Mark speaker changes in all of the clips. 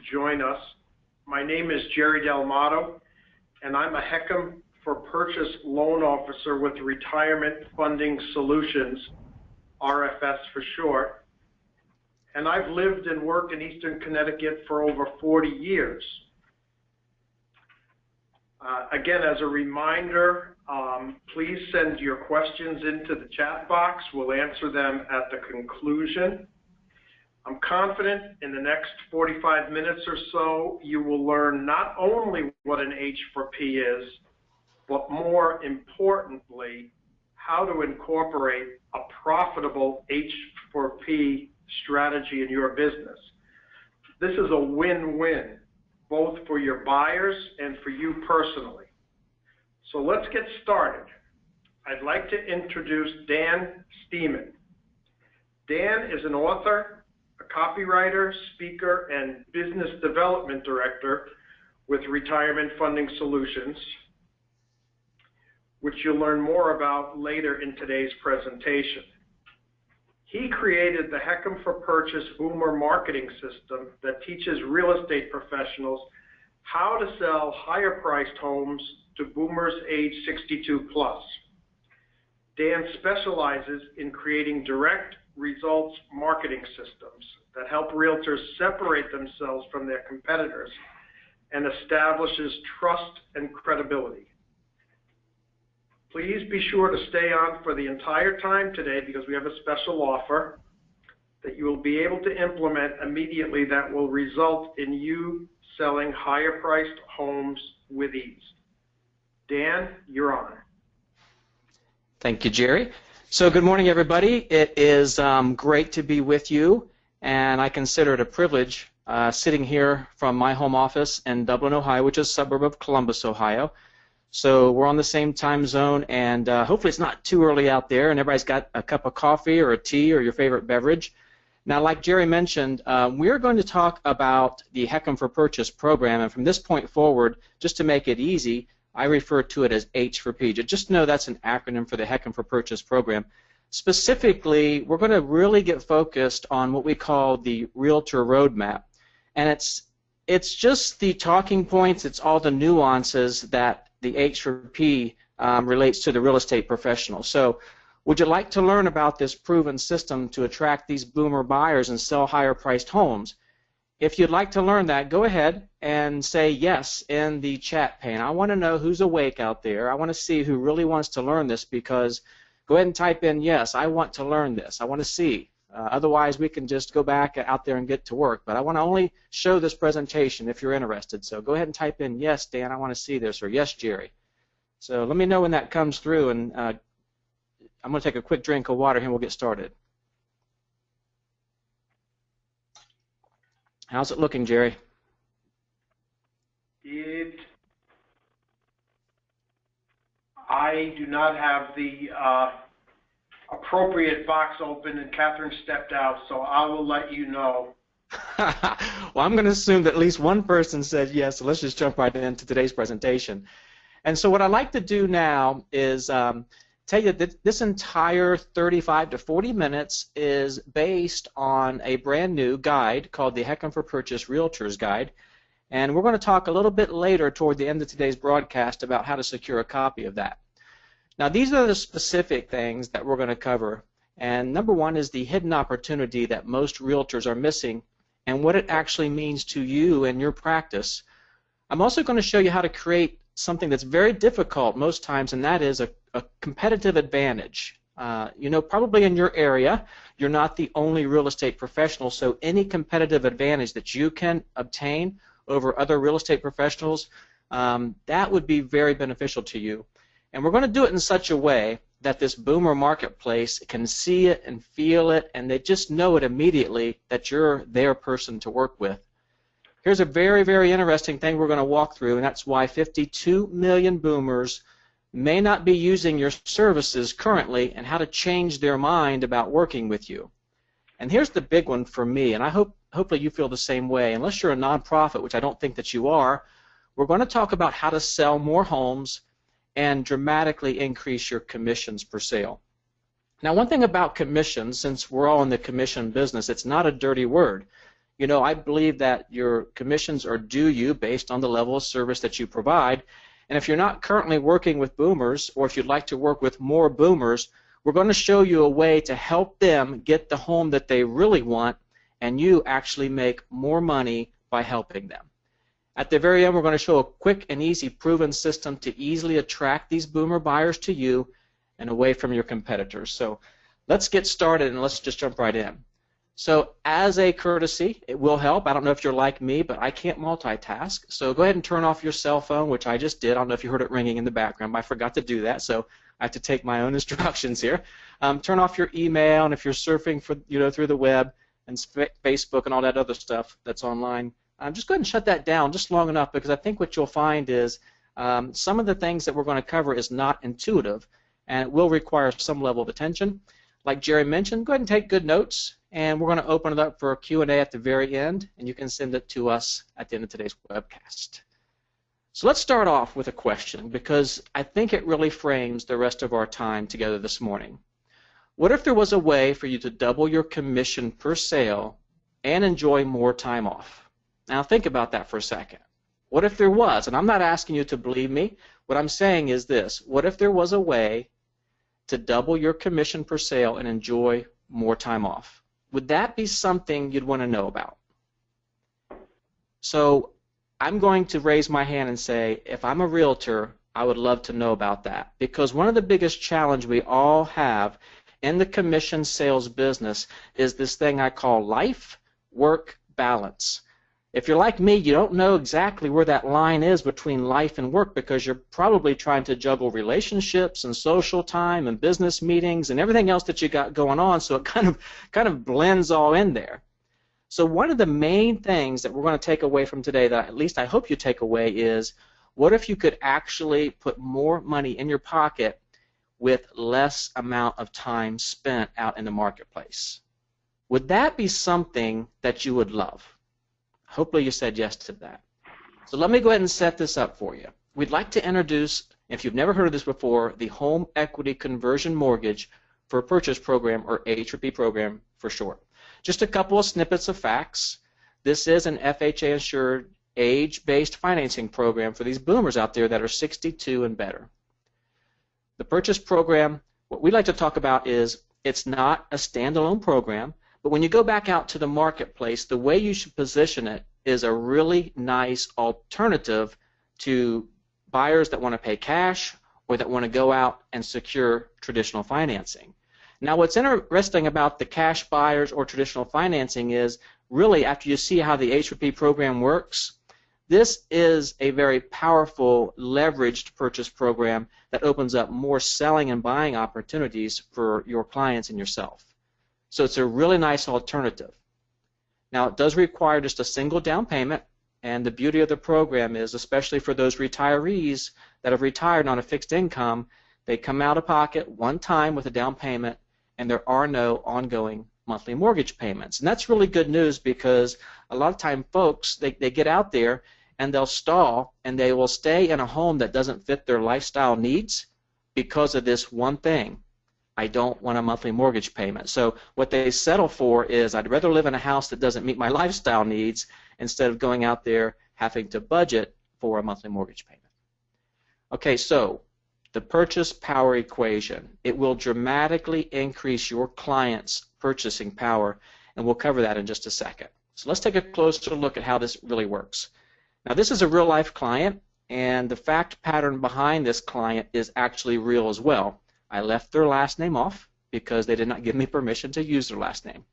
Speaker 1: join us. My name is Jerry Delmato, and I'm a HECM for Purchase Loan Officer with Retirement Funding Solutions, RFS for short. And I've lived and worked in Eastern Connecticut for over 40 years. Again, as a reminder, please send your questions into the chat box. We'll answer them at the conclusion. I'm confident in the next 45 minutes or so, you will learn not only what an H4P is, but more importantly, how to incorporate a profitable H4P strategy in your business. This is a win-win, both for your buyers and for you personally. So let's get started. I'd like to introduce Dan Steeman. Dan is an author, a copywriter, speaker, and business development director with Retirement Funding Solutions, which you'll learn more about later in today's presentation. He created the HECM for Purchase Boomer marketing system that teaches real estate professionals how to sell higher priced homes to boomers age 62 plus. Dan specializes in creating direct results marketing systems that help realtors separate themselves from their competitors and establishes trust and credibility. Please be sure to stay on for the entire time today because we have a special offer that you will be able to implement immediately that will result in you selling higher priced homes with ease. Dan, you're on.
Speaker 2: Thank you, Jerry. So good morning, everybody. It is great to be with you, and I consider it a privilege sitting here from my home office in Dublin, Ohio, which is a suburb of Columbus, Ohio. So we're on the same time zone, and hopefully it's not too early out there, and everybody's got a cup of coffee or a tea or your favorite beverage. Now, like Jerry mentioned, we're going to talk about the HECM for Purchase program, and from this point forward, just to make it easy, I refer to it as H4P. Just know that's an acronym for the HECM for Purchase program. Specifically, we're going to really get focused on what we call the Realtor Roadmap, and it's just the talking points, it's all the nuances that the H4P relates to the real estate professional. So would you like to learn about this proven system to attract these boomer buyers and sell higher priced homes? If you'd like to learn that, go ahead and say yes in the chat pane. I want to know who's awake out there. I want to see who really wants to learn this, because go ahead and type in yes, I want to learn this. I want to see. Otherwise, we can just go back out there and get to work. But I want to only show this presentation if you're interested. So go ahead and type in, yes, Dan, I want to see this, or yes, Jerry. So let me know when that comes through, and I'm going to take a quick drink of water here and we'll get started. How's it looking, Jerry?
Speaker 1: I do not have the appropriate box open, and Catherine stepped out, so I will let you know.
Speaker 2: Well, I'm going to assume that at least one person said yes, so let's just jump right into today's presentation. And so what I'd like to do now is tell you that this entire 35 to 40 minutes is based on a brand new guide called the HECM for Purchase Realtors Guide, and we're going to talk a little bit later toward the end of today's broadcast about how to secure a copy of that. Now, these are the specific things that we're going to cover, and number one is the hidden opportunity that most realtors are missing and what it actually means to you and your practice. I'm also going to show you how to create something that's very difficult most times, and that is a competitive advantage. You know, probably in your area, you're not the only real estate professional, so any competitive advantage that you can obtain over other real estate professionals, that would be very beneficial to you. And we're going to do it in such a way that this boomer marketplace can see it and feel it, and they just know it immediately that you're their person to work with. Here's a very, very interesting thing we're going to walk through, and that's why 52 million boomers may not be using your services currently and how to change their mind about working with you. And here's the big one for me, and I hopefully you feel the same way. Unless you're a nonprofit, which I don't think that you are, we're going to talk about how to sell more homes and dramatically increase your commissions per sale. Now, one thing about commissions, since we're all in the commission business, it's not a dirty word. you know, I believe that your commissions are due you based on the level of service that you provide. And if you're not currently working with boomers, or if you'd like to work with more boomers, we're going to show you a way to help them get the home that they really want, and you actually make more money by helping them. At the very end, we're going to show a quick and easy proven system to easily attract these boomer buyers to you and away from your competitors. So let's get started and let's just jump right in. So as a courtesy, it will help. I don't know if you're like me, but I can't multitask. So go ahead and turn off your cell phone, which I just did. I don't know if you heard it ringing in the background, but I forgot to do that. So I have to take my own instructions here. Turn off your email, and if you're surfing for, through the web and Facebook and all that other stuff that's online, just go ahead and shut that down just long enough, because I think what you'll find is some of the things that we're going to cover is not intuitive, and it will require some level of attention. Like Jerry mentioned, go ahead and take good notes, and we're going to open it up for a Q&A at the very end, and you can send it to us at the end of today's webcast. So let's start off with a question, because I think it really frames the rest of our time together this morning. What if there was a way for you to double your commission per sale and enjoy more time off? Now think about that for a second. What if there was? And I'm not asking you to believe me. What I'm saying is this. What if there was a way to double your commission per sale and enjoy more time off? Would that be something you'd want to know about? So I'm going to raise my hand and say, if I'm a realtor, I would love to know about that, because one of the biggest challenges we all have in the commission sales business is this thing I call life-work balance. If you're like me, you don't know exactly where that line is between life and work, because you're probably trying to juggle relationships and social time and business meetings and everything else that you got going on, so it kind of blends all in there. So one of the main things that we're going to take away from today, that at least I hope you take away, is what if you could actually put more money in your pocket with less amount of time spent out in the marketplace? Would that be something that you would love? Hopefully you said yes to that. So let me go ahead and set this up for you. We'd like to introduce, if you've never heard of this before, the Home Equity Conversion Mortgage for a Purchase Program, or H4P program for short. Just a couple of snippets of facts. This is an FHA-insured, age-based financing program for these boomers out there that are 62 and better. The purchase program, what we like to talk about is it's not a standalone program, but when you go back out to the marketplace, the way you should position it is a really nice alternative to buyers that want to pay cash or that want to go out and secure traditional financing. Now, what's interesting about the cash buyers or traditional financing is, really, after you see how the H4P program works, this is a very powerful leveraged purchase program that opens up more selling and buying opportunities for your clients and yourself. So it's a really nice alternative. Now, it does require just a single down payment, and the beauty of the program is, especially for those retirees that have retired on a fixed income, they come out of pocket one time with a down payment, and there are no ongoing monthly mortgage payments. And that's really good news, because a lot of time folks, they get out there and they'll stall, and they will stay in a home that doesn't fit their lifestyle needs because of this one thing: I don't want a monthly mortgage payment. So what they settle for is, I'd rather live in a house that doesn't meet my lifestyle needs instead of going out there having to budget for a monthly mortgage payment. Okay, so the purchase power equation. It will dramatically increase your client's purchasing power, and we'll cover that in just a second. So let's take a closer look at how this really works. Now, this is a real-life client, and the fact pattern behind this client is actually real as well. I left their last name off because they did not give me permission to use their last name.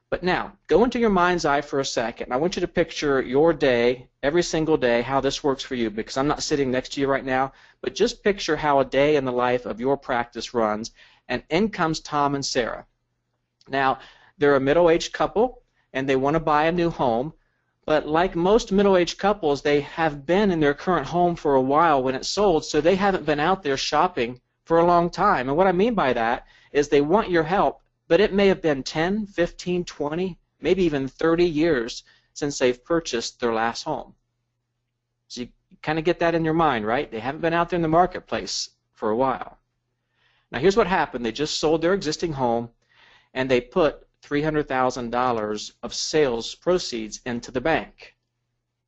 Speaker 2: But now, go into your mind's eye for a second. I want you to picture your day, every single day, how this works for you, because I'm not sitting next to you right now, but just picture how a day in the life of your practice runs, and in comes Tom and Sarah. Now, they're a middle-aged couple, and they want to buy a new home, but like most middle-aged couples, they have been in their current home for a while when it sold, so they haven't been out there shopping for a long time. And what I mean by that is they want your help, but it may have been 10, 15, 20, maybe even 30 years since they've purchased their last home. So you kind of get that in your mind, right? They haven't been out there in the marketplace for a while. Now here's what happened. They just sold their existing home, and they put $300,000 of sales proceeds into the bank.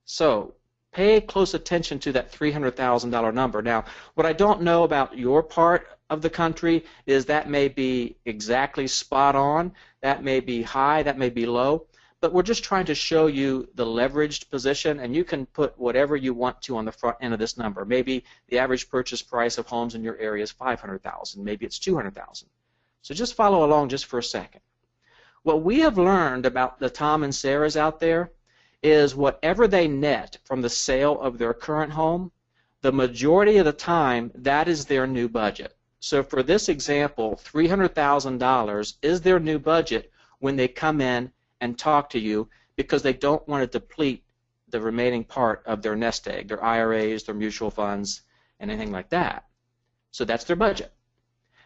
Speaker 2: So pay close attention to that $300,000 number. Now, what I don't know about your part of the country is that may be exactly spot on, that may be high, that may be low, but we're just trying to show you the leveraged position, and you can put whatever you want to on the front end of this number. Maybe the average purchase price of homes in your area is $500,000, maybe it's $200,000. So just follow along just for a second. What we have learned about the Tom and Sarahs out there is whatever they net from the sale of their current home, the majority of the time, that is their new budget. So for this example, $300,000 is their new budget when they come in and talk to you because they don't want to deplete the remaining part of their nest egg, their IRAs, their mutual funds, and anything like that. So that's their budget.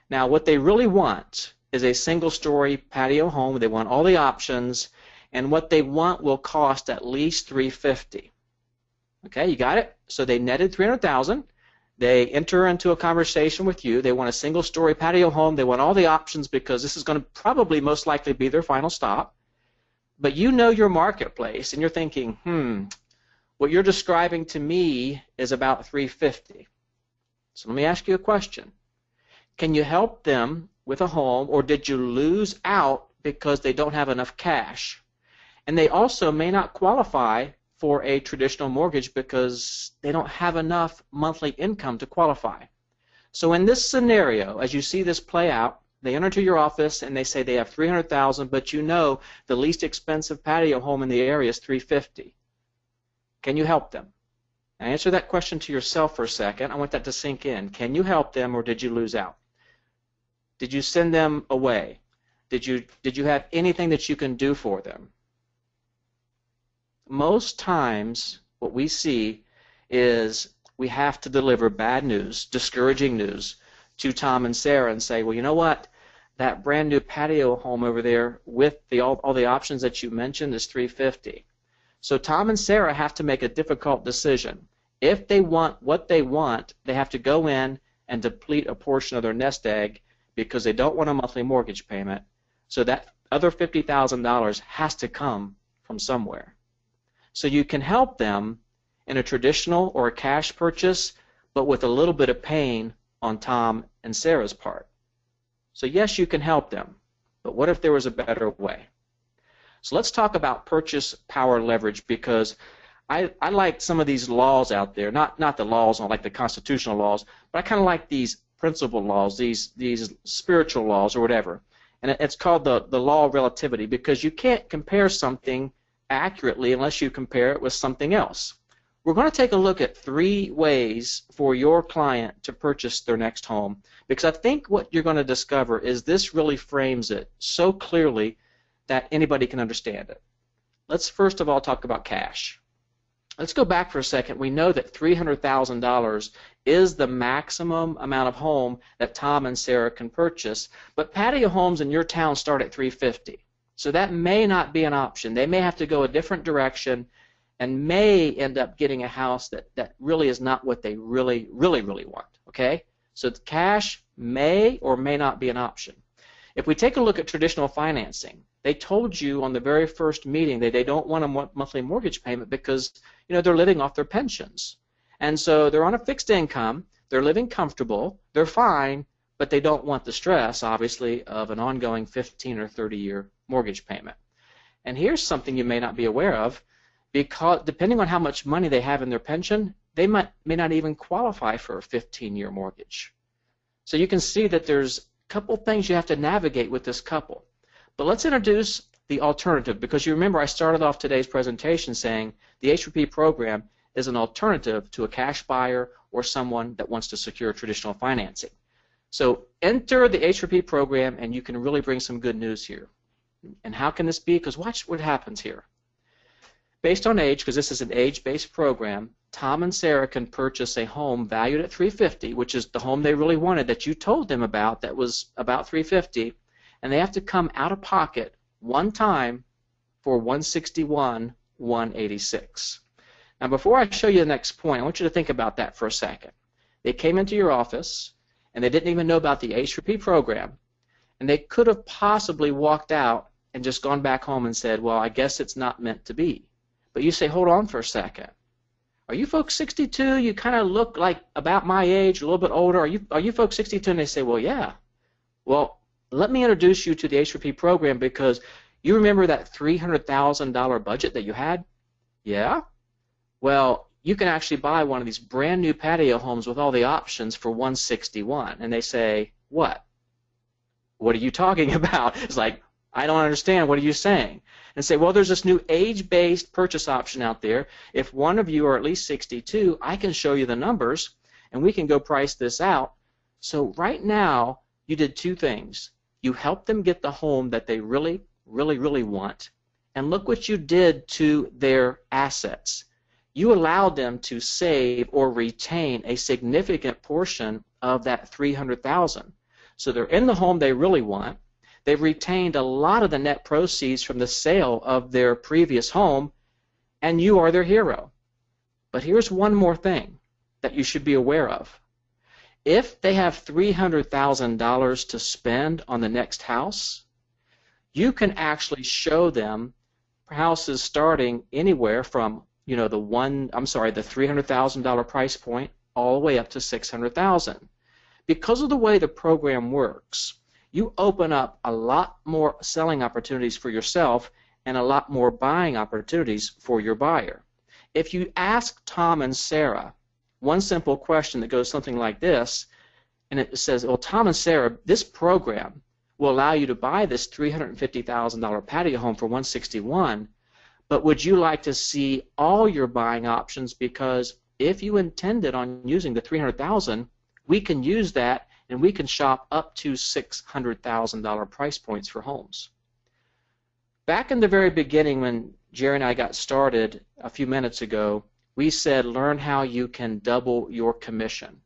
Speaker 2: Now what they really want is a single-story patio home. They want all the options, and what they want will cost at least $350,000. Okay, you got it? So they netted $300,000. They enter into a conversation with you. They want a single-story patio home. They want all the options because this is going to probably most likely be their final stop. But you know your marketplace, and you're thinking, what you're describing to me is about $350,000. So let me ask you a question. Can you help them with a home, or did you lose out because they don't have enough cash? And they also may not qualify for a traditional mortgage because they don't have enough monthly income to qualify. So in this scenario, as you see this play out, they enter to your office and they say they have $300,000, but you know the least expensive patio home in the area is $350,000. Can you help them? Now answer that question to yourself for a second. I want that to sink in. Can you help them, or did you lose out? Did you send them away? Did you have anything that you can do for them? Most times what we see is we have to deliver bad news, discouraging news to Tom and Sarah and say, well, you know what? That brand new patio home over there with all the options that you mentioned is $350,000. So Tom and Sarah have to make a difficult decision. If they want what they want, they have to go in and deplete a portion of their nest egg because they don't want a monthly mortgage payment. So that other $50,000 has to come from somewhere. So you can help them in a traditional or a cash purchase, but with a little bit of pain on Tom and Sarah's part. So yes, you can help them, but what if there was a better way? So let's talk about purchase power leverage, because I like some of these laws out there, not the laws like the constitutional laws, but I kind of like these principle laws, these spiritual laws or whatever. And it's called the law of relativity, because you can't compare something accurately unless you compare it with something else. We're going to take a look at 3 ways for your client to purchase their next home, because I think what you're going to discover is this really frames it so clearly that anybody can understand it. Let's first of all talk about cash. Let's go back for a second. We know that $300,000 is the maximum amount of home that Tom and Sarah can purchase, but patio homes in your town start at $350,000. So that may not be an option. They may have to go a different direction and may end up getting a house that really is not what they really want, okay? So cash may or may not be an option. If we take a look at traditional financing, they told you on the very first meeting that they don't want a monthly mortgage payment because, you know, they're living off their pensions. And so they're on a fixed income, they're living comfortable, they're fine, but they don't want the stress, obviously, of an ongoing 15 or 30-year mortgage payment. And here's something you may not be aware of, because depending on how much money they have in their pension, they may not even qualify for a 15-year mortgage. So you can see that there's a couple things you have to navigate with this couple. But let's introduce the alternative, because you remember I started off today's presentation saying the H4P program is an alternative to a cash buyer or someone that wants to secure traditional financing. So enter the H4P program and you can really bring some good news here. And how can this be? Because watch what happens here. Based on age, because this is an age-based program, Tom and Sarah can purchase a home valued at $350,000, which is the home they really wanted that you told them about that was about $350,000, and they have to come out of pocket one time for $161,186. Now before I show you the next point, I want you to think about that for a second. They came into your office and they didn't even know about the H4P program, and they could have possibly walked out and just gone back home and said, well, I guess it's not meant to be. But you say, hold on for a second. Are you folks 62? You kind of look like about my age, a little bit older. Are you folks 62? And they say, well, yeah. Well, let me introduce you to the H4P program, because you remember that $300,000 budget that you had? Yeah? Well, you can actually buy one of these brand new patio homes with all the options for $161. And they say, what? What are you talking about? It's like, I don't understand. What are you saying? And say, well, there's this new age-based purchase option out there. If one of you are at least 62, I can show you the numbers, and we can go price this out. So right now, you did two things. You helped them get the home that they really, really, really want, and look what you did to their assets. You allowed them to save or retain a significant portion of that $300,000. So they're in the home they really want. They've retained a lot of the net proceeds from the sale of their previous home, and you are their hero. But here's one more thing that you should be aware of. If they have $300,000 to spend on the next house, you can actually show them houses starting anywhere from, the $300,000 price point all the way up to $600,000. Because of the way the program works, you open up a lot more selling opportunities for yourself and a lot more buying opportunities for your buyer. If you ask Tom and Sarah one simple question that goes something like this, and it says, well, Tom and Sarah, this program will allow you to buy this $350,000 patio home for $161, but would you like to see all your buying options? Because if you intended on using the $300,000, we can use that, and we can shop up to $600,000 price points for homes. Back in the very beginning, when Jerry and I got started a few minutes ago, we said learn how you can double your commission.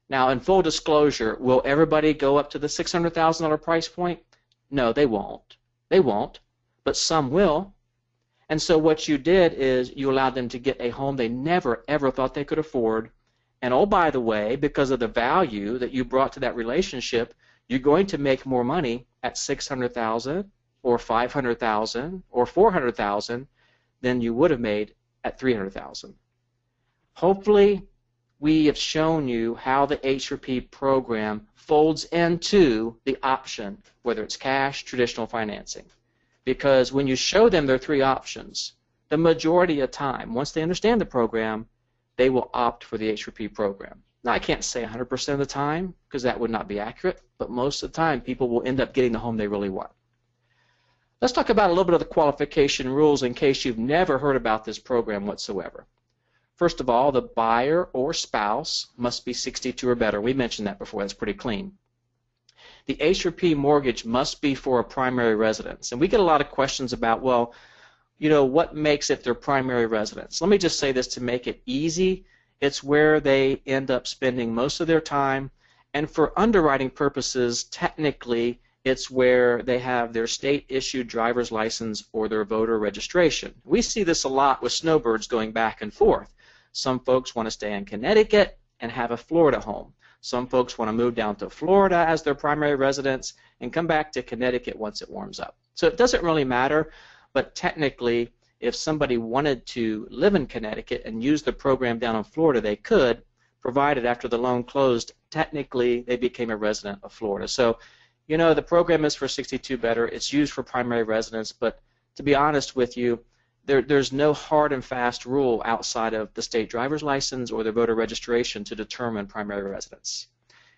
Speaker 2: Now, in full disclosure, will everybody go up to the $600,000 price point? No, they won't. They won't, but some will. And so what you did is you allowed them to get a home they never, ever thought they could afford. And oh, by the way, because of the value that you brought to that relationship, you're going to make more money at $600,000 or $500,000 or $400,000 than you would have made at $300,000. Hopefully, we have shown you how the H4P program folds into the option, whether it's cash, traditional financing. Because when you show them their three options, the majority of time, once they understand the program, they will opt for the H4P program. Now, I can't say 100% of the time, because that would not be accurate, but most of the time, people will end up getting the home they really want. Let's talk about a little bit of the qualification rules in case you've never heard about this program whatsoever. First of all, the buyer or spouse must be 62 or better. We mentioned that before. That's pretty clean. The H4P mortgage must be for a primary residence. And we get a lot of questions about, well, what makes it their primary residence? Let me just say this to make it easy. It's where they end up spending most of their time. And for underwriting purposes, technically, it's where they have their state-issued driver's license or their voter registration. We see this a lot with snowbirds going back and forth. Some folks want to stay in Connecticut and have a Florida home. Some folks want to move down to Florida as their primary residence and come back to Connecticut once it warms up. So it doesn't really matter, but technically, if somebody wanted to live in Connecticut and use the program down in Florida, they could, provided after the loan closed, technically they became a resident of Florida. So, the program is for 62 better. It's used for primary residence, but to be honest with you, there's no hard and fast rule outside of the state driver's license or the voter registration to determine primary residence.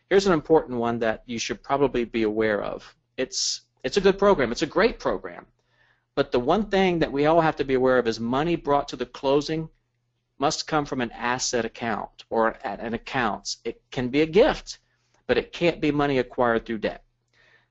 Speaker 2: Here's an important one that you should probably be aware of. It's a good program. It's a great program. But the one thing that we all have to be aware of is money brought to the closing must come from an asset account or an account. It can be a gift, but it can't be money acquired through debt.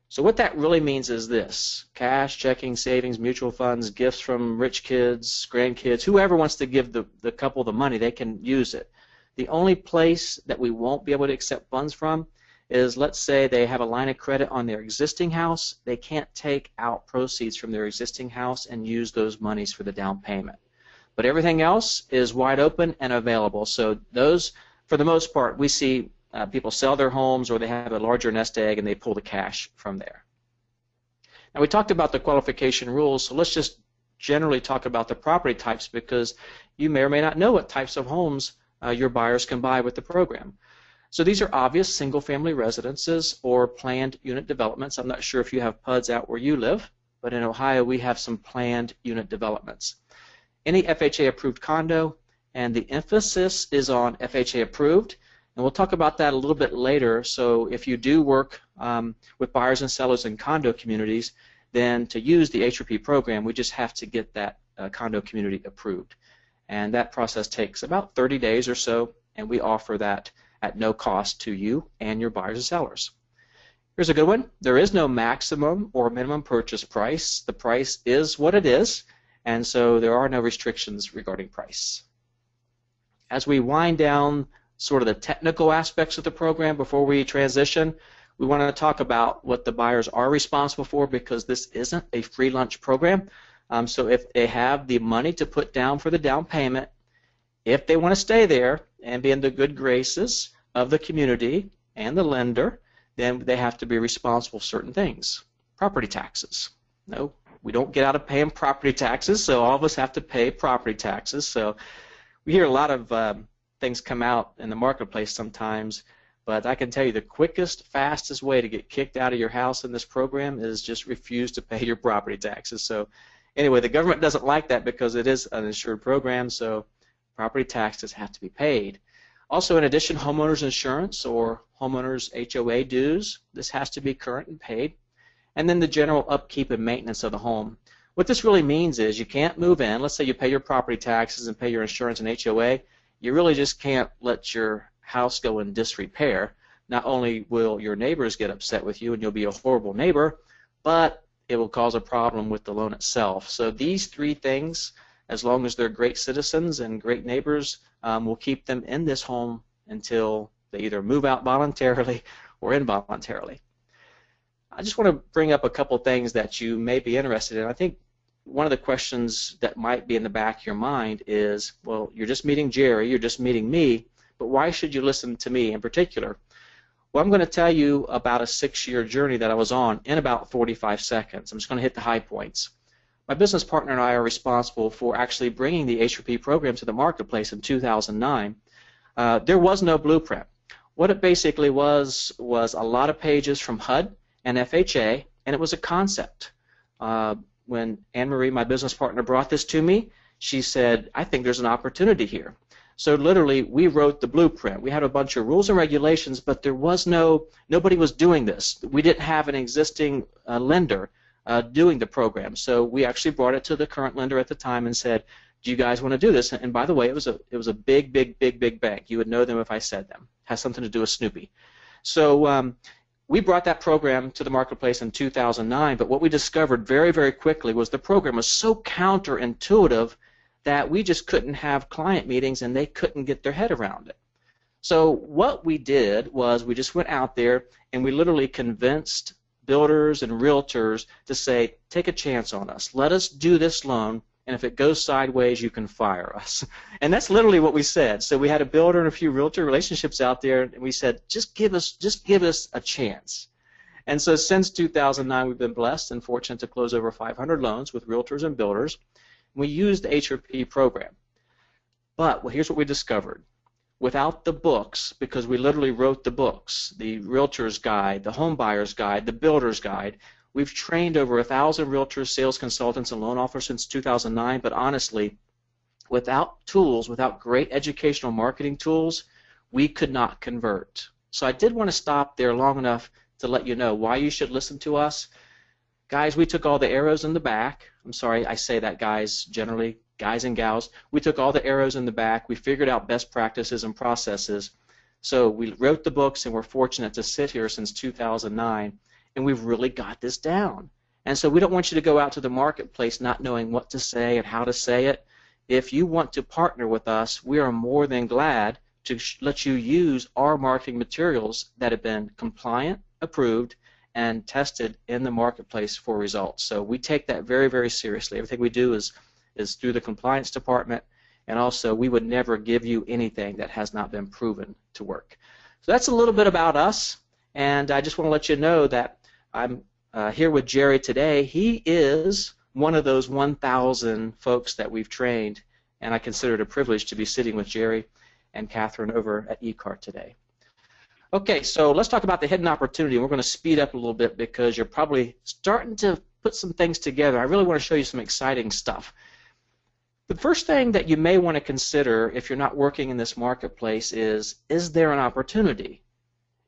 Speaker 2: So what that really means is this: cash, checking, savings, mutual funds, gifts from rich kids, grandkids, whoever wants to give the couple the money, they can use it. The only place that we won't be able to accept funds from is, let's say they have a line of credit on their existing house. They can't take out proceeds from their existing house and use those monies for the down payment. But everything else is wide open and available. So those, for the most part, we see people sell their homes or they have a larger nest egg and they pull the cash from there. Now, we talked about the qualification rules, so let's just generally talk about the property types, because you may or may not know what types of homes your buyers can buy with the program. So these are obvious single-family residences or planned unit developments. I'm not sure if you have PUDs out where you live, but in Ohio we have some planned unit developments. Any FHA-approved condo, and the emphasis is on FHA-approved, and we'll talk about that a little bit later. So if you do work with buyers and sellers in condo communities, then to use the H4P program, we just have to get that condo community approved. And that process takes about 30 days or so, and we offer that at no cost to you and your buyers and sellers. Here's a good one. There is no maximum or minimum purchase price. The price is what it is, and so there are no restrictions regarding price. As we wind down sort of the technical aspects of the program before we transition, we want to talk about what the buyers are responsible for, because this isn't a free lunch program. So if they have the money to put down for the down payment, if they want to stay there and be in the good graces of the community and the lender, then they have to be responsible for certain things. Property taxes. No, we don't get out of paying property taxes, so all of us have to pay property taxes. So we hear a lot of things come out in the marketplace sometimes, but I can tell you the quickest, fastest way to get kicked out of your house in this program is just refuse to pay your property taxes. So anyway, the government doesn't like that because it is an insured program, so property taxes have to be paid. Also, in addition, homeowners insurance or homeowners HOA dues, this has to be current and paid. And then the general upkeep and maintenance of the home. What this really means is you can't move in. Let's say you pay your property taxes and pay your insurance and HOA. You really just can't let your house go in disrepair. Not only will your neighbors get upset with you and you'll be a horrible neighbor, but it will cause a problem with the loan itself. So these three things, as long as they're great citizens and great neighbors, will keep them in this home until they either move out voluntarily or involuntarily. I just want to bring up a couple things that you may be interested in. I think one of the questions that might be in the back of your mind is, well, you're just meeting Jerry, you're just meeting me, but why should you listen to me in particular? Well, I'm going to tell you about a 6-year journey that I was on in about 45 seconds. I'm just going to hit the high points. My business partner and I are responsible for actually bringing the H4P program to the marketplace in 2009. There was no blueprint. What it basically was a lot of pages from HUD and FHA, and it was a concept. When Anne-Marie, my business partner, brought this to me, she said, I think there's an opportunity here. So literally, we wrote the blueprint. We had a bunch of rules and regulations, but there was nobody was doing this. We didn't have an existing lender doing the program. So we actually brought it to the current lender at the time and said, do you guys want to do this? And by the way, it was a big bank. You would know them if I said them. It has something to do with Snoopy. So we brought that program to the marketplace in 2009, but what we discovered very, very quickly was the program was so counterintuitive that we just couldn't have client meetings and they couldn't get their head around it. So what we did was we just went out there and we literally convinced builders and realtors to say, take a chance on us. Let us do this loan, and if it goes sideways, you can fire us. And that's literally what we said. So we had a builder and a few realtor relationships out there, and we said, just give us a chance. And so since 2009, we've been blessed and fortunate to close over 500 loans with realtors and builders. We used the H4P program. But here's what we discovered. Without the books, because we literally wrote the books, the Realtor's Guide, the Home Buyer's Guide, the Builder's Guide, we've trained over 1,000 realtors, sales consultants, and loan officers since 2009, but honestly, without tools, without great educational marketing tools, we could not convert. So I did want to stop there long enough to let you know why you should listen to us. Guys, we took all the arrows in the back. I'm sorry, I say that, guys, generally, guys and gals. We took all the arrows in the back. We figured out best practices and processes. So we wrote the books, and we're fortunate to sit here since 2009, and we've really got this down. And so we don't want you to go out to the marketplace not knowing what to say and how to say it. If you want to partner with us, we are more than glad to let you use our marketing materials that have been compliant, approved, and tested in the marketplace for results. So we take that very, very seriously. Everything we do is through the compliance department, and also we would never give you anything that has not been proven to work. So that's a little bit about us, and I just want to let you know that I'm here with Jerry today. He is one of those 1,000 folks that we've trained, and I consider it a privilege to be sitting with Jerry and Catherine over at eCart today. Okay, so let's talk about the hidden opportunity. We're going to speed up a little bit because you're probably starting to put some things together. I really want to show you some exciting stuff. The first thing that you may want to consider if you're not working in this marketplace is there an opportunity?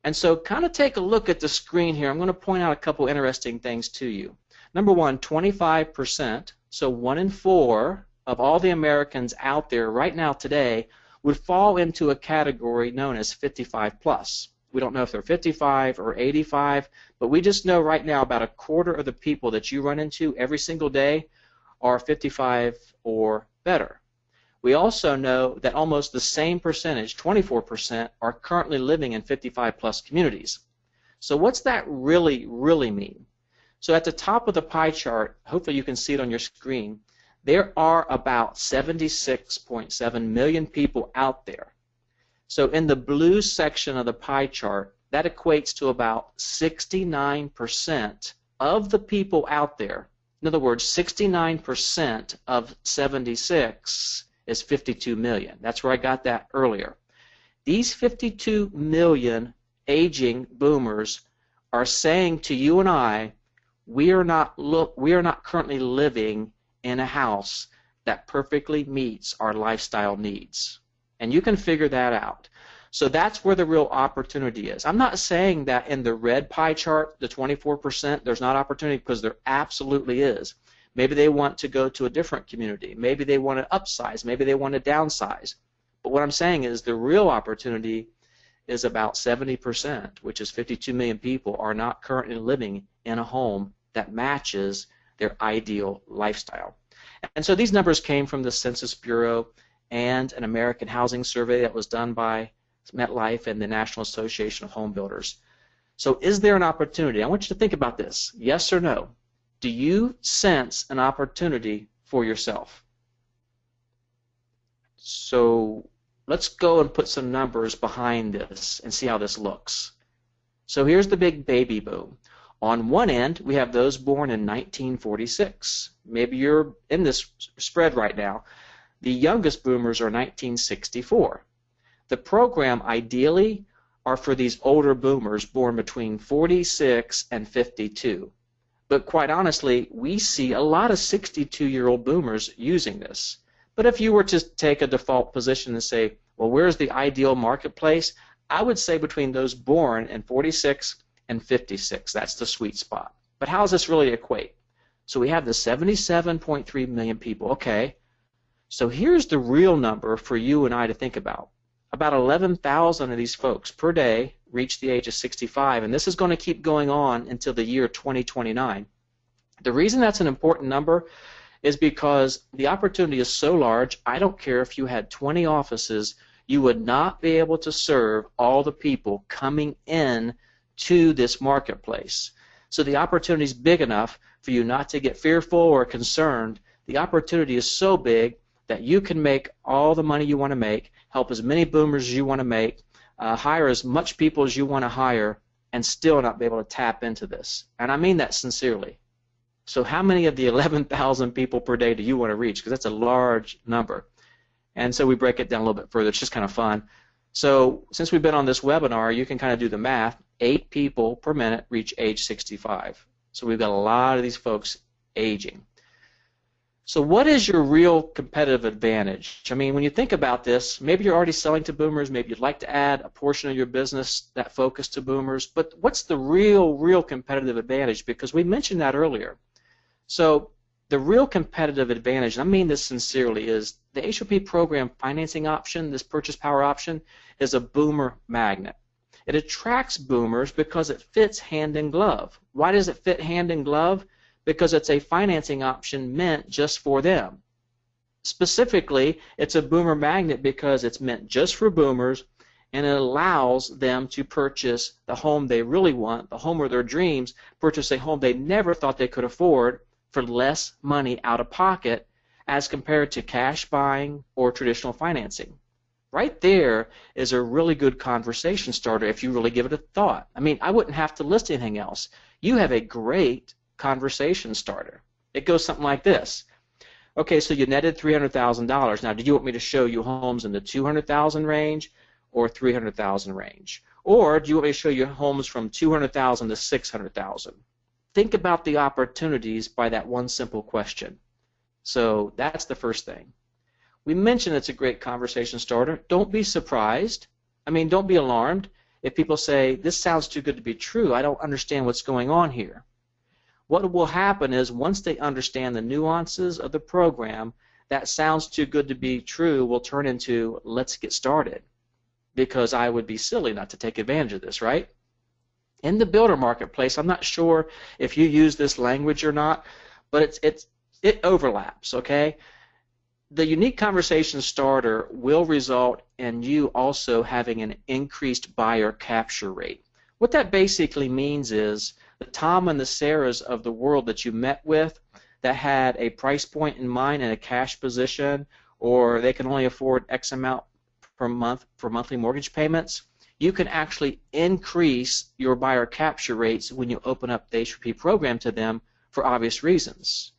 Speaker 2: And so kind of take a look at the screen here. I'm going to point out a couple interesting things to you. Number one, 25%, so 1 in 4 of all the Americans out there right now today would fall into a category known as 55 plus. We don't know if they're 55 or 85, but we just know right now about a quarter of the people that you run into every single day are 55 or better. We also know that almost the same percentage, 24%, are currently living in 55 plus communities. So what's that really mean? So at the top of the pie chart, hopefully you can see it on your screen, there are about 76.7 million people out there. So in the blue section of the pie chart, that equates to about 69% of the people out there. In other words, 69% of 76 is 52 million. That's where I got that earlier. These 52 million aging boomers are saying to you and I, we are not currently living in a house that perfectly meets our lifestyle needs. And you can figure that out. So that's where the real opportunity is. I'm not saying that in the red pie chart, the 24%, there's not opportunity, because there absolutely is. Maybe they want to go to a different community. Maybe they want to upsize. Maybe they want to downsize. But what I'm saying is the real opportunity is about 70%, which is 52 million people, are not currently living in a home that matches their ideal lifestyle. And so these numbers came from the Census Bureau and an American Housing Survey that was done by MetLife and the National Association of Home Builders. So is there an opportunity? I want you to think about this. Yes or no? Do you sense an opportunity for yourself? So let's go and put some numbers behind this and see how this looks. So here's the big baby boom. On one end, we have those born in 1946. Maybe you're in this spread right now. The youngest boomers are 1964. The program ideally are for these older boomers born between 46 and 52. But quite honestly, we see a lot of 62-year-old boomers using this. But if you were to take a default position and say, well, where's the ideal marketplace? I would say between those born in 46 and 56. That's the sweet spot. But how does this really equate? So we have the 77.3 million people. Okay, so here's the real number for you and I to think about. About 11,000 of these folks per day reach the age of 65, and this is going to keep going on until the year 2029. The reason that's an important number is because the opportunity is so large, I don't care if you had 20 offices, you would not be able to serve all the people coming in to this marketplace. So the opportunity is big enough for you not to get fearful or concerned. The opportunity is so big that you can make all the money you want to make, help as many boomers as you want to make, hire as much people as you want to hire, and still not be able to tap into this. And I mean that sincerely. So how many of the 11,000 people per day do you want to reach? Because that's a large number. And so we break it down a little bit further. It's just kind of fun. So since we've been on this webinar, you can kind of do the math. 8 people per minute reach age 65. So we've got a lot of these folks aging. So what is your real competitive advantage? I mean, when you think about this, maybe you're already selling to boomers, maybe you'd like to add a portion of your business that focus to boomers, but what's the real competitive advantage? Because we mentioned that earlier. So the real competitive advantage, and I mean this sincerely, is the H4P program financing option, this purchase power option, is a boomer magnet. It attracts boomers because it fits hand in glove. Why does it fit hand in glove? Because it's a financing option meant just for them. Specifically, it's a boomer magnet because it's meant just for boomers, and it allows them to purchase the home they really want, the home of their dreams, purchase a home they never thought they could afford for less money out of pocket as compared to cash buying or traditional financing. Right there is a really good conversation starter if you really give it a thought. I mean, I wouldn't have to list anything else. you have a great conversation starter. It goes something like this. Okay, so you netted $300,000. Now, do you want me to show you homes in the $200,000 range or $300,000 range? Or do you want me to show you homes from $200,000 to $600,000? Think about the opportunities by that one simple question. So that's the first thing. We mentioned it's a great conversation starter. Don't be surprised. I mean, don't be alarmed if people say, this sounds too good to be true. I don't understand what's going on here. What will happen is once they understand the nuances of the program, that sounds too good to be true will turn into, let's get started, because I would be silly not to take advantage of this, right? In the builder marketplace, I'm not sure if you use this language or not, but it overlaps, okay? The unique conversation starter will result in you also having an increased buyer capture rate. What that basically means is the Tom and the Sarahs of the world that you met with that had a price point in mind and a cash position, or they can only afford X amount per month for monthly mortgage payments, you can actually increase your buyer capture rates when you open up the H4P program to them for obvious reasons,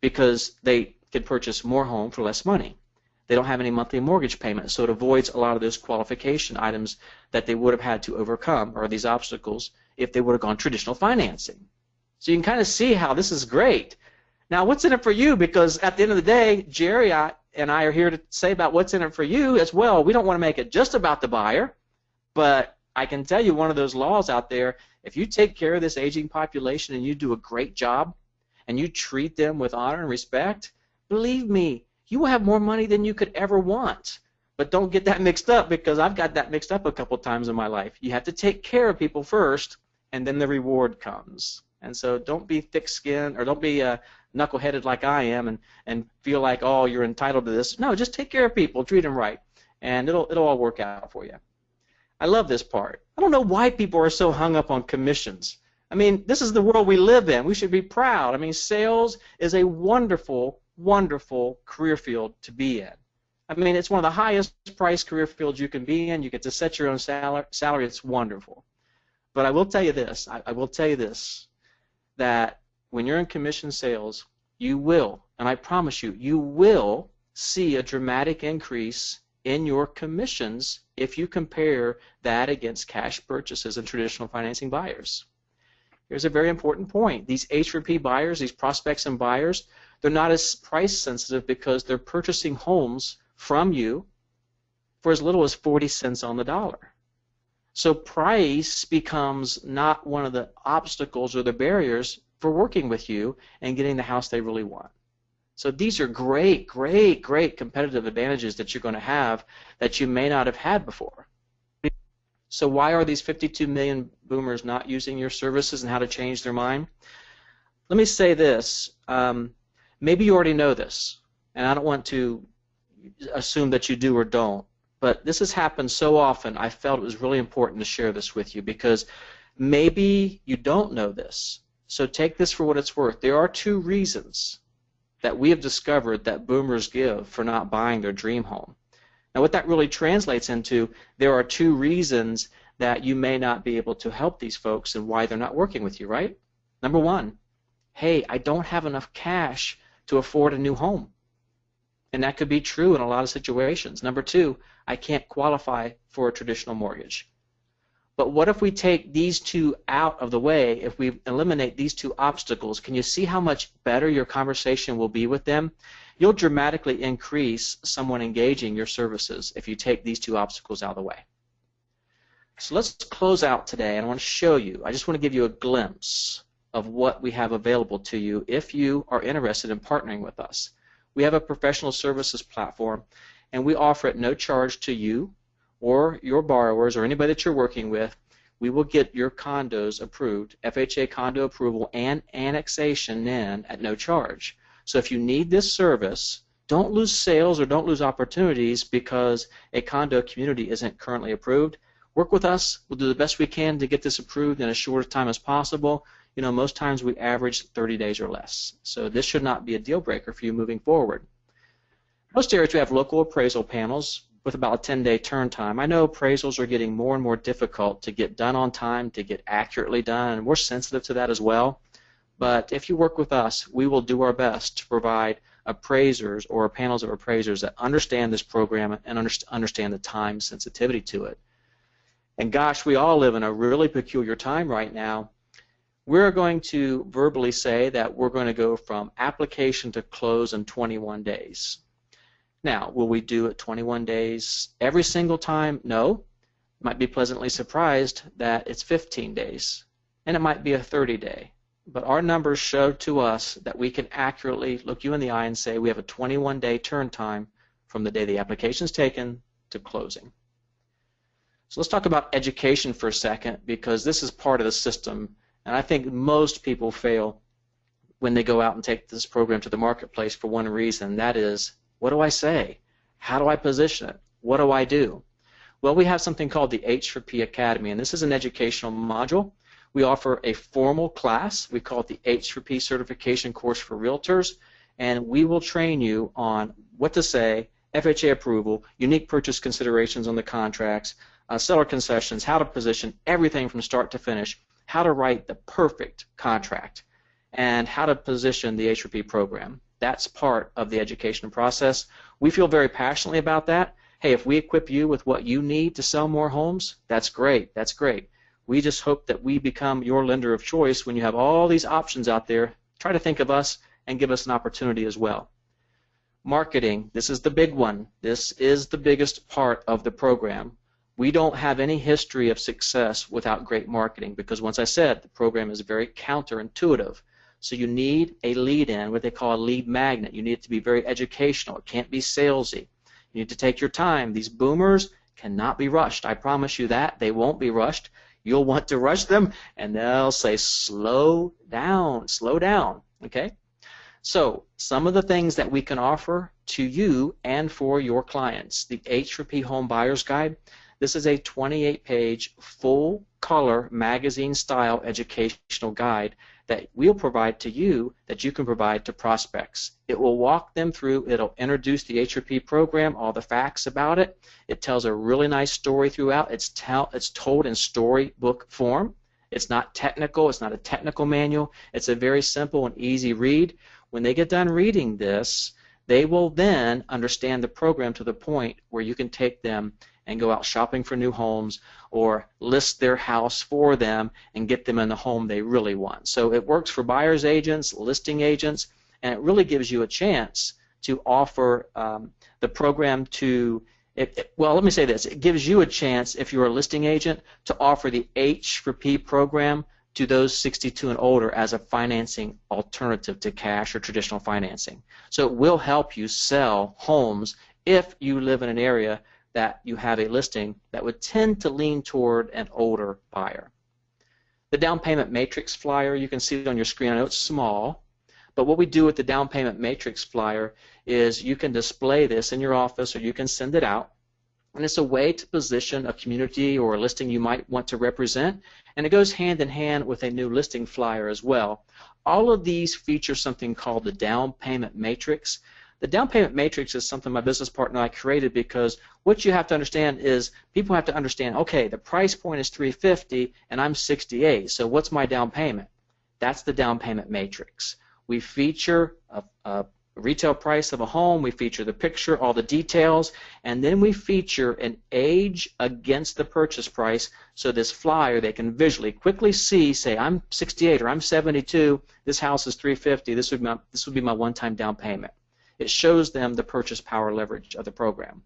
Speaker 2: because they can purchase more home for less money. They don't have any monthly mortgage payments, so it avoids a lot of those qualification items that they would have had to overcome, or these obstacles, if they would have gone traditional financing. So you can kind of see how this is great. Now, what's in it for you? Because at the end of the day, Jerry and I are here to say about what's in it for you as well. We don't want to make it just about the buyer, but I can tell you one of those laws out there, if you take care of this aging population and you do a great job and you treat them with honor and respect, believe me, you will have more money than you could ever want. But don't get that mixed up, because I've got that mixed up a couple times in my life. You have to take care of people first, and then the reward comes. And so don't be thick-skinned, or don't be knuckle-headed like I am and feel like, oh, you're entitled to this. No, just take care of people, treat them right, and it'll all work out for you. I love this part. I don't know why people are so hung up on commissions. I mean, this is the world we live in. We should be proud. I mean, sales is a wonderful, wonderful career field to be in. I mean, it's one of the highest priced career fields you can be in. You get to set your own salary. It's wonderful. But I will tell you this. I will tell you this, that when you're in commission sales, you will, and I promise you, you will see a dramatic increase in your commissions if you compare that against cash purchases and traditional financing buyers. Here's a very important point. These H4P buyers, these prospects and buyers, they're not as price sensitive because they're purchasing homes from you for as little as 40 cents on the dollar. So price becomes not one of the obstacles or the barriers for working with you and getting the house they really want. So these are great, great, great competitive advantages that you're going to have that you may not have had before. So why are these 52 million boomers not using your services, and how to change their mind? Let me say this. Maybe you already know this, and I don't want to assume that you do or don't, but this has happened so often, I felt it was really important to share this with you, because maybe you don't know this. So take this for what it's worth. There are two reasons that we have discovered that boomers give for not buying their dream home. Now, what that really translates into, there are two reasons that you may not be able to help these folks and why they're not working with you, right? Number one, hey, I don't have enough cash to afford a new home. And that could be true in a lot of situations. Number two, I can't qualify for a traditional mortgage. But what if we take these two out of the way, if we eliminate these two obstacles? Can you see how much better your conversation will be with them? You'll dramatically increase someone engaging your services if you take these two obstacles out of the way. So let's close out today, and I want to show you, I just want to give you a glimpse of what we have available to you if you are interested in partnering with us. We have a professional services platform, and we offer at no charge to you or your borrowers or anybody that you're working with. We will get your condos approved, FHA condo approval and annexation in at no charge. So if you need this service, don't lose sales or don't lose opportunities because a condo community isn't currently approved. Work with us. We'll do the best we can to get this approved in as short a time as possible. You know, most times we average 30 days or less. So this should not be a deal breaker for you moving forward. Most areas we have local appraisal panels, with about a 10-day turn time. I know appraisals are getting more and more difficult to get done on time, to get accurately done, and we're sensitive to that as well. But if you work with us, we will do our best to provide appraisers or panels of appraisers that understand this program and understand the time sensitivity to it. And gosh, we all live in a really peculiar time right now. We're going to verbally say that we're going to go from application to close in 21 days. Now, will we do it 21 days every single time? No. Might be pleasantly surprised that it's 15 days, and it might be a 30-day. But our numbers show to us that we can accurately look you in the eye and say we have a 21-day turn time from the day the application is taken to closing. So let's talk about education for a second, because this is part of the system, and I think most people fail when they go out and take this program to the marketplace for one reason. That is, what do I say? How do I position it? What do I do? Well, we have something called the H4P Academy, and this is an educational module. We offer a formal class. We call it the H4P Certification Course for Realtors, and we will train you on what to say, FHA approval, unique purchase considerations on the contracts, seller concessions, how to position everything from start to finish, how to write the perfect contract, and how to position the H4P program. That's part of the education process. We feel very passionately about that. Hey, if we equip you with what you need to sell more homes, that's great. That's great. We just hope that we become your lender of choice when you have all these options out there. Try to think of us and give us an opportunity as well. Marketing, this is the big one. This is the biggest part of the program. We don't have any history of success without great marketing, because once I said, the program is very counterintuitive. So you need a lead-in, what they call a lead magnet. You need it to be very educational. It can't be salesy. You need to take your time. These boomers cannot be rushed. I promise you that. They won't be rushed. You'll want to rush them, and they'll say, slow down, okay? So some of the things that we can offer to you and for your clients. The H4P Home Buyer's Guide. This is a 28-page, full-color, magazine-style educational guide that we'll provide to you that you can provide to prospects. It will walk them through, it'll introduce the H4P program, all the facts about it. It tells a really nice story throughout. It's told in storybook form. It's not technical, it's not a technical manual. It's a very simple and easy read. When they get done reading this, they will then understand the program to the point where you can take them and go out shopping for new homes or list their house for them and get them in the home they really want. So it works for buyers agents, listing agents, and it really gives you a chance to offer the program to, well, let me say this. It gives you a chance, if you're a listing agent, to offer the H4P program to those 62 and older as a financing alternative to cash or traditional financing. So it will help you sell homes if you live in an area that you have a listing that would tend to lean toward an older buyer. The down payment matrix flyer, you can see it on your screen. I know it's small, but what we do with the down payment matrix flyer is you can display this in your office or you can send it out, and it's a way to position a community or a listing you might want to represent, and it goes hand in hand with a new listing flyer as well. All of these feature something called the down payment matrix. The down payment matrix is something my business partner and I created because what you have to understand is people have to understand, okay, the price point is $350 and I'm 68, so what's my down payment? That's the down payment matrix. We feature a retail price of a home, we feature the picture, all the details, and then we feature an age against the purchase price, so this flyer they can visually quickly see, say I'm 68 or I'm 72, this house is $350, this would be my one-time down payment. It shows them the purchase power leverage of the program.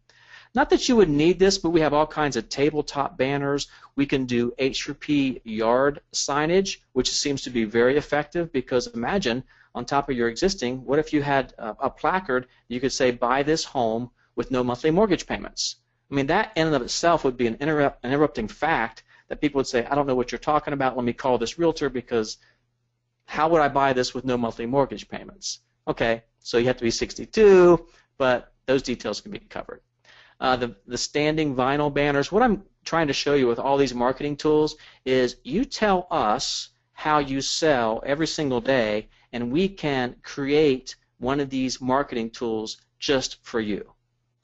Speaker 2: Not that you would need this, but we have all kinds of tabletop banners. We can do H4P yard signage, which seems to be very effective, because imagine on top of your existing, what if you had a placard you could say, buy this home with no monthly mortgage payments? I mean, that in and of itself would be an interrupting fact that people would say, I don't know what you're talking about, let me call this realtor, because how would I buy this with no monthly mortgage payments? Okay, so you have to be 62, but those details can be covered. The standing vinyl banners, what I'm trying to show you with all these marketing tools is you tell us how you sell every single day, and we can create one of these marketing tools just for you.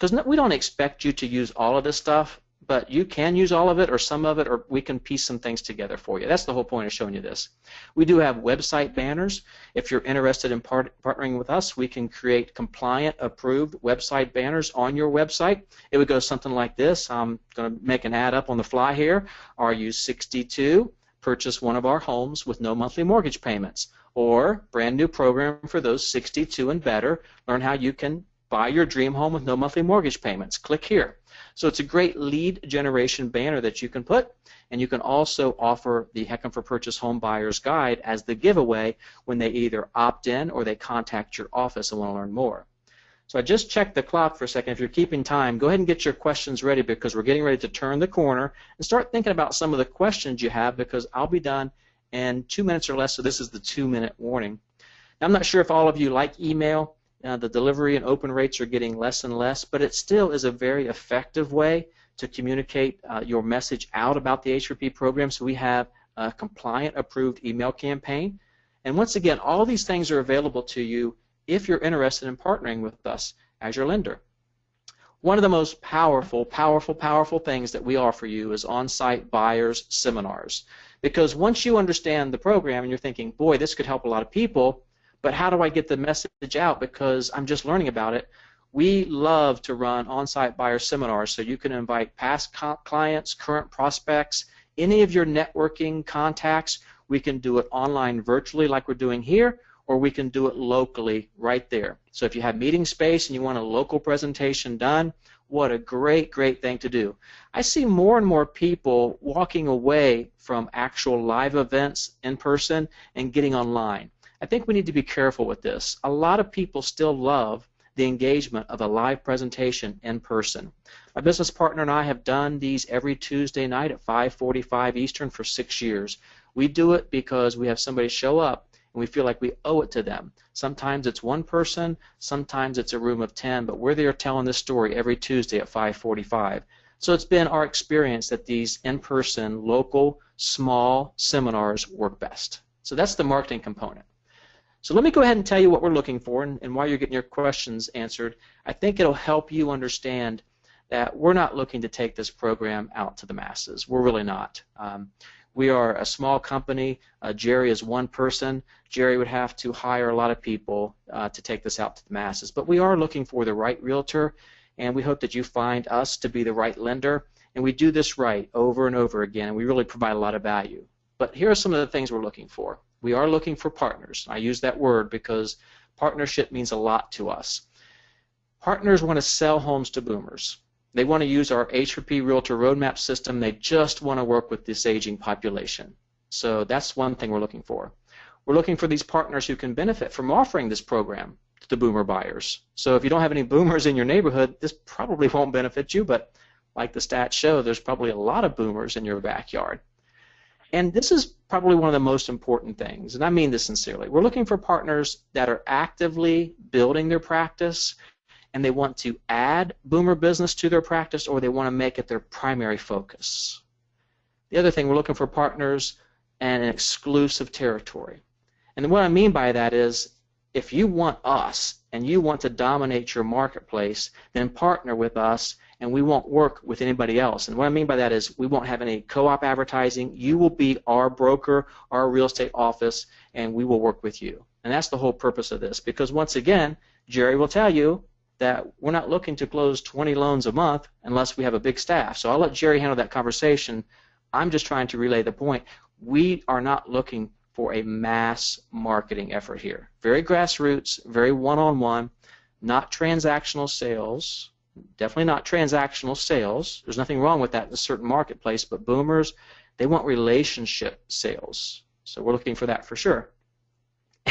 Speaker 2: because we don't expect you to use all of this stuff, but you can use all of it or some of it, or we can piece some things together for you. That's the whole point of showing you this. We do have website banners. If you're interested in partnering with us, we can create compliant, approved website banners on your website. It would go something like this. I'm going to make an ad up on the fly here. Are you 62? Purchase one of our homes with no monthly mortgage payments. Or brand new program for those 62 and better. Learn how you can buy your dream home with no monthly mortgage payments. Click here. So it's a great lead generation banner that you can put, and you can also offer the HECM for Purchase Home Buyer's Guide as the giveaway when they either opt in or they contact your office and want to learn more. So I just checked the clock for a second. If you're keeping time, go ahead and get your questions ready because we're getting ready to turn the corner and start thinking about some of the questions you have because I'll be done in 2 minutes or less, so this is the 2-minute warning. Now, I'm not sure if all of you like email. The delivery and open rates are getting less and less, but it still is a very effective way to communicate your message out about the H4P program. So we have a compliant, approved email campaign. And once again, all these things are available to you if you're interested in partnering with us as your lender. One of the most powerful things that we offer you is on-site buyers seminars. Because once you understand the program and you're thinking, boy, this could help a lot of people, but how do I get the message out because I'm just learning about it? We love to run on-site buyer seminars so you can invite past clients, current prospects, any of your networking contacts. We can do it online virtually like we're doing here, or we can do it locally right there. So if you have meeting space and you want a local presentation done, what a great thing to do. I see more and more people walking away from actual live events in person and getting online. I think we need to be careful with this. A lot of people still love the engagement of a live presentation in person. My business partner and I have done these every Tuesday night at 5:45 Eastern for 6 years. We do it because we have somebody show up and we feel like we owe it to them. Sometimes it's one person, sometimes it's a room of 10, but we're there telling this story every Tuesday at 5:45. So it's been our experience that these in-person, local, small seminars work best. So that's the marketing component. So let me go ahead and tell you what we're looking for and why you're getting your questions answered. I think it'll help you understand that we're not looking to take this program out to the masses. We're really not. We are a small company. Jerry is one person. Jerry would have to hire a lot of people to take this out to the masses. But we are looking for the right realtor, and we hope that you find us to be the right lender. And we do this right over and over again, and we really provide a lot of value. But here are some of the things we're looking for. We are looking for partners. I use that word because partnership means a lot to us. Partners want to sell homes to boomers. They want to use our H4P Realtor Roadmap system. They just want to work with this aging population. So that's one thing we're looking for. We're looking for these partners who can benefit from offering this program to the boomer buyers. So if you don't have any boomers in your neighborhood, this probably won't benefit you, but like the stats show, there's probably a lot of boomers in your backyard. And this is probably one of the most important things, and I mean this sincerely. We're looking for partners that are actively building their practice, and they want to add boomer business to their practice, or they want to make it their primary focus. The other thing, we're looking for partners and an exclusive territory. And what I mean by that is, if you want us and you want to dominate your marketplace, then partner with us, and we won't work with anybody else. And what I mean by that is we won't have any co-op advertising. You will be our broker, our real estate office, and we will work with you. And that's the whole purpose of this, because once again, Jerry will tell you that we're not looking to close 20 loans a month unless we have a big staff. So I'll let Jerry handle that conversation. I'm just trying to relay the point. We are not looking for a mass marketing effort here. Very grassroots, very one-on-one, not transactional sales. Definitely not transactional sales. There's nothing wrong with that in a certain marketplace, but boomers, they want relationship sales. So we're looking for that for sure.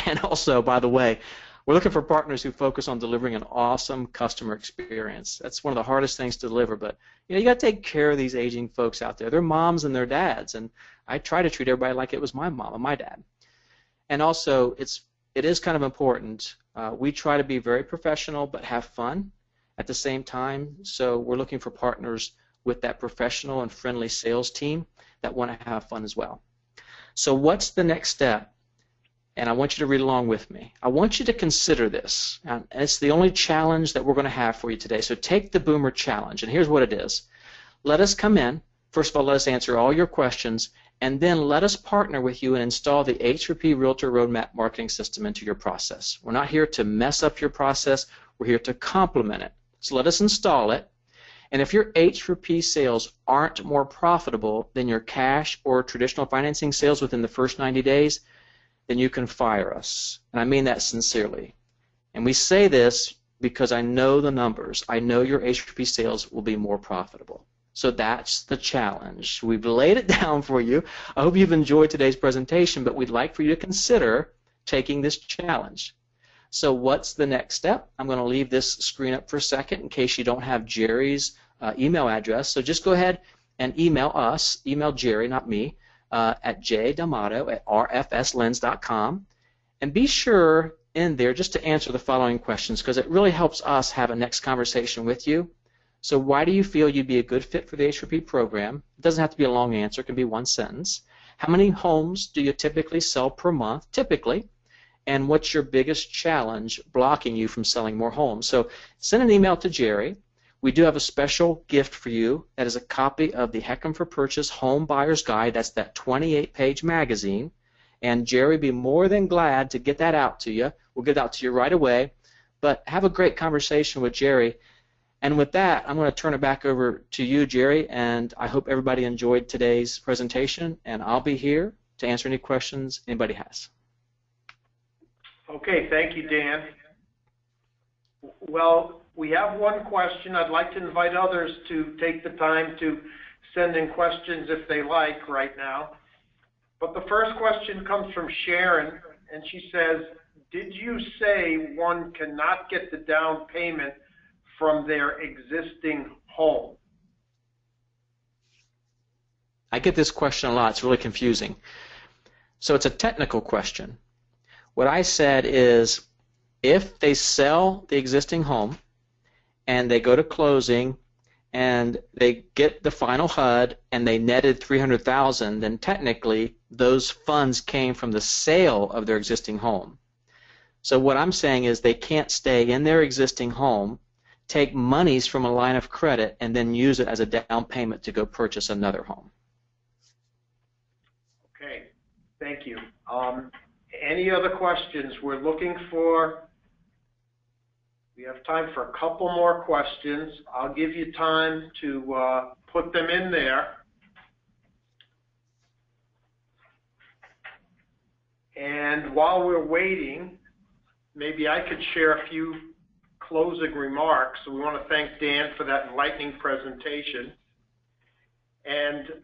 Speaker 2: And also, by the way, we're looking for partners who focus on delivering an awesome customer experience. That's one of the hardest things to deliver, but you got to take care of these aging folks out there. They're moms and their dads, and I try to treat everybody like it was my mom and my dad. And also, it is kind of important. We try to be very professional but have fun at the same time, so we're looking for partners with that professional and friendly sales team that want to have fun as well. So what's the next step? and I want you to read along with me. I want you to consider this, and it's the only challenge that we're going to have for you today. So take the Boomer Challenge, and here's what it is. Let us come in. First of all, let us answer all your questions, and then let us partner with you and install the H4P Realtor Roadmap Marketing System into your process. We're not here to mess up your process. We're here to complement it. So let us install it. And if your H4P sales aren't more profitable than your cash or traditional financing sales within the first 90 days, then you can fire us. And I mean that sincerely. And we say this because I know the numbers. I know your H4P sales will be more profitable. So that's the challenge. We've laid it down for you. I hope you've enjoyed today's presentation, but we'd like for you to consider taking this challenge. So what's the next step? I'm going to leave this screen up for a second in case you don't have Jerry's email address. So just go ahead and email us, email Jerry, not me, at jdamato@rfslens.com. And be sure in there just to answer the following questions because it really helps us have a next conversation with you. So why do you feel you'd be a good fit for the H4P program? It doesn't have to be a long answer. It can be one sentence. How many homes do you typically sell per month, typically? And what's your biggest challenge blocking you from selling more homes? So send an email to Jerry. We do have a special gift for you. That is a copy of the HECM for Purchase Home Buyer's Guide. That's that 28-page magazine. And Jerry would be more than glad to get that out to you. We'll get it out to you right away. But have a great conversation with Jerry. And with that, I'm going to turn it back over to you, Jerry, and I hope everybody enjoyed today's presentation, and I'll be here to answer any questions anybody has.
Speaker 1: Okay, thank you, Dan. Well, we have one question. I'd like to invite others to take the time to send in questions if they like right now. But the first question comes from Sharon, and she says, did you say one cannot get the down payment from their existing home?
Speaker 2: I get this question a lot. It's really confusing. So it's a technical question. What I said is if they sell the existing home and they go to closing and they get the final HUD and they netted $300,000, then technically those funds came from the sale of their existing home. So what I'm saying is they can't stay in their existing home, take monies from a line of credit, and then use it as a down payment to go purchase another home.
Speaker 1: Okay, thank you. Any other questions? We have time for a couple more questions. I'll give you time to put them in there. And while we're waiting, maybe I could share a few closing remarks. So we want to thank Dan for that enlightening presentation. And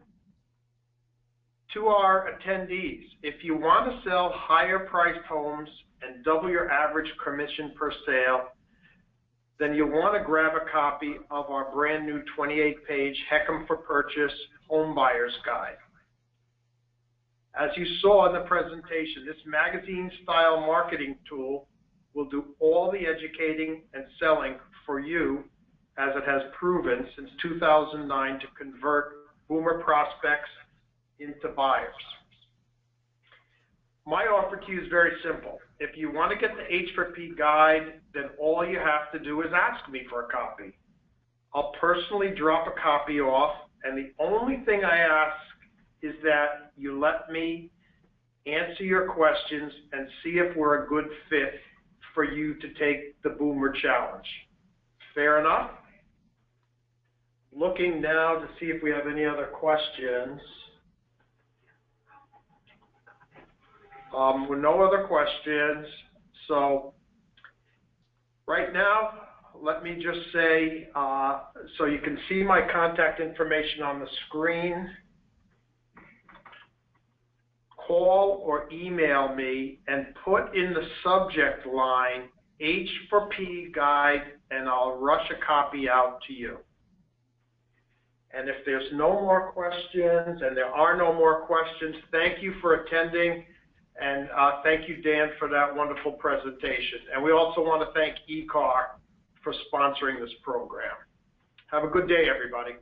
Speaker 1: to our attendees, if you want to sell higher priced homes and double your average commission per sale, then you'll want to grab a copy of our brand new 28-page HECM for Purchase Home Buyer's Guide. As you saw in the presentation, this magazine-style marketing tool will do all the educating and selling for you, as it has proven since 2009 to convert boomer prospects into buyers. My offer to you is very simple. If you want to get the H4P guide, then all you have to do is ask me for a copy. I'll personally drop a copy off, and the only thing I ask is that you let me answer your questions and see if we're a good fit for you to take the Boomer Challenge. Fair enough? Looking now to see if we have any other questions. With no other questions, so right now, let me just say, so you can see my contact information on the screen. Call or email me and put in the subject line H4P Guide, and I'll rush a copy out to you. And if there's no more questions, and there are no more questions, thank you for attending. And thank you, Dan, for that wonderful presentation. And we also want to thank eCar for sponsoring this program. Have a good day, everybody.